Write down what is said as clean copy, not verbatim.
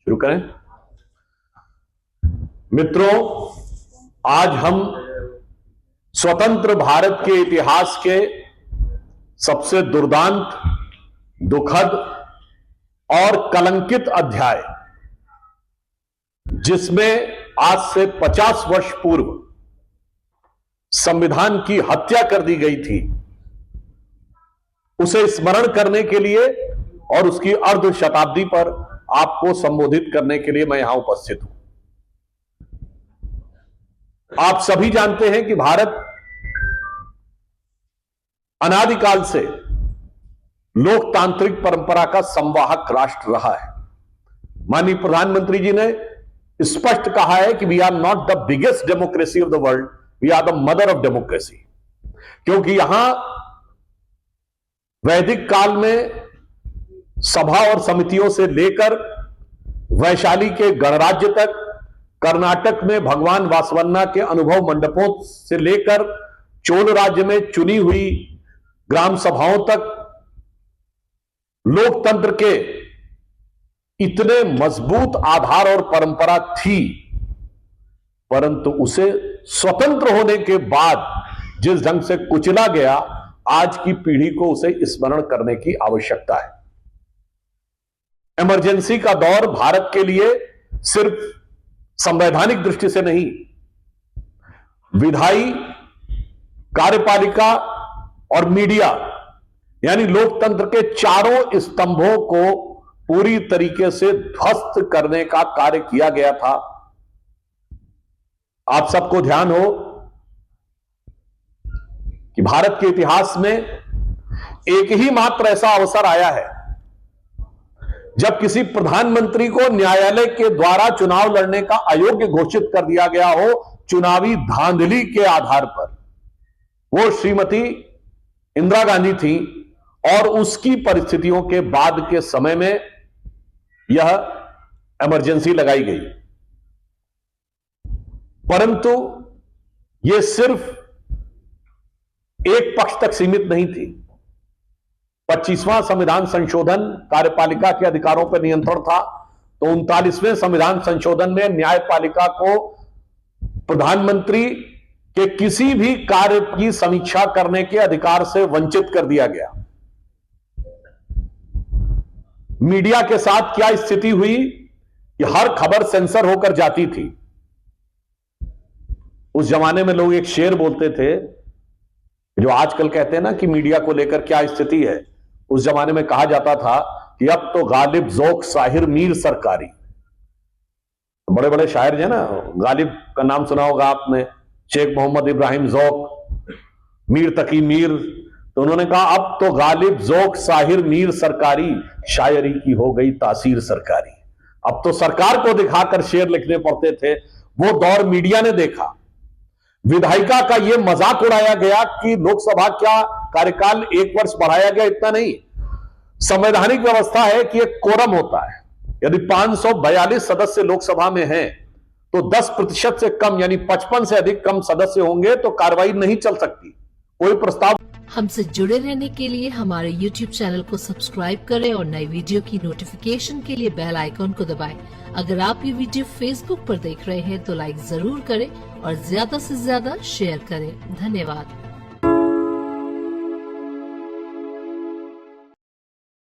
शुरू करें। मित्रों, आज हम स्वतंत्र भारत के इतिहास के सबसे दुर्दांत, दुखद और कलंकित अध्याय, जिसमें आज से 50 वर्ष पूर्व संविधान की हत्या कर दी गई थी, उसे स्मरण करने के लिए और उसकी अर्ध शताब्दी पर आपको संबोधित करने के लिए मैं यहां उपस्थित हूं। आप सभी जानते हैं कि भारत अनादिकाल से लोकतांत्रिक परंपरा का संवाहक राष्ट्र रहा है। माननीय प्रधानमंत्री जी ने स्पष्ट कहा है कि we are not the biggest democracy of the world, we are the mother of democracy. क्योंकि यहां वैदिक काल में सभा और समितियों से लेकर वैशाली के गणराज्य तक, कर्नाटक में भगवान वासवन्ना के अनुभव मंडपों से लेकर चोल राज्य में चुनी हुई ग्राम सभाओं तक, लोकतंत्र के इतने मजबूत आधार और परंपरा थी, परंतु उसे स्वतंत्र होने के बाद जिस ढंग से कुचला गया, आज की पीढ़ी को उसे स्मरण करने की आवश्यकता है। इमरजेंसी का दौर भारत के लिए सिर्फ संवैधानिक दृष्टि से नहीं, विधायी, कार्यपालिका और मीडिया यानी लोकतंत्र के चारों स्तंभों को पूरी तरीके से ध्वस्त करने का कार्य किया गया था। आप सबको ध्यान हो कि भारत के इतिहास में एक ही मात्र ऐसा अवसर आया है जब किसी प्रधानमंत्री को न्यायालय के द्वारा चुनाव लड़ने का अयोग्य घोषित कर दिया गया हो, चुनावी धांधली के आधार पर। वो श्रीमती इंदिरा गांधी थी और उसकी परिस्थितियों के बाद के समय में यह इमरजेंसी लगाई गई। परंतु यह सिर्फ एक पक्ष तक सीमित नहीं थी। 25वां संविधान संशोधन कार्यपालिका के अधिकारों पर नियंत्रण था, तो 39वें संविधान संशोधन में न्यायपालिका को प्रधानमंत्री के किसी भी कार्य की समीक्षा करने के अधिकार से वंचित कर दिया गया। मीडिया के साथ क्या स्थिति हुई कि हर खबर सेंसर होकर जाती थी। उस जमाने में लोग एक शेर बोलते थे, जो आजकल कहते हैं ना कि मीडिया को लेकर क्या स्थिति है। उस जमाने में कहा जाता था कि अब तो गालिब ज़ौक़ साहिर मीर सरकारी। बड़े बड़े शायर हैं ना, गालिब का नाम सुना होगा आपने, शेख मोहम्मद इब्राहिम ज़ौक़, मीर तकी मीर। तो उन्होंने कहा अब तो गालिब ज़ौक़ साहिर मीर सरकारी, शायरी की हो गई तासीर सरकारी। अब तो सरकार को दिखाकर शेर लिखने पड़ते थे। वो दौर मीडिया ने देखा। विधायिका का यह मजाक उड़ाया गया कि लोकसभा का कार्यकाल 1 वर्ष बढ़ाया गया, इतना नहीं। संवैधानिक व्यवस्था है कि एक कोरम होता है। यदि 542 सदस्य लोकसभा में हैं, तो 10% से कम यानी 55 से अधिक कम सदस्य होंगे तो कार्रवाई नहीं चल सकती। कोई प्रस्ताव। हमसे जुड़े रहने के लिए हमारे YouTube चैनल को सब्सक्राइब करें और नई वीडियो की नोटिफिकेशन के लिए बेल आइकॉन को दबाएं। अगर आप ये वीडियो Facebook पर देख रहे हैं तो लाइक जरूर करें और ज्यादा से ज्यादा शेयर करें। धन्यवाद।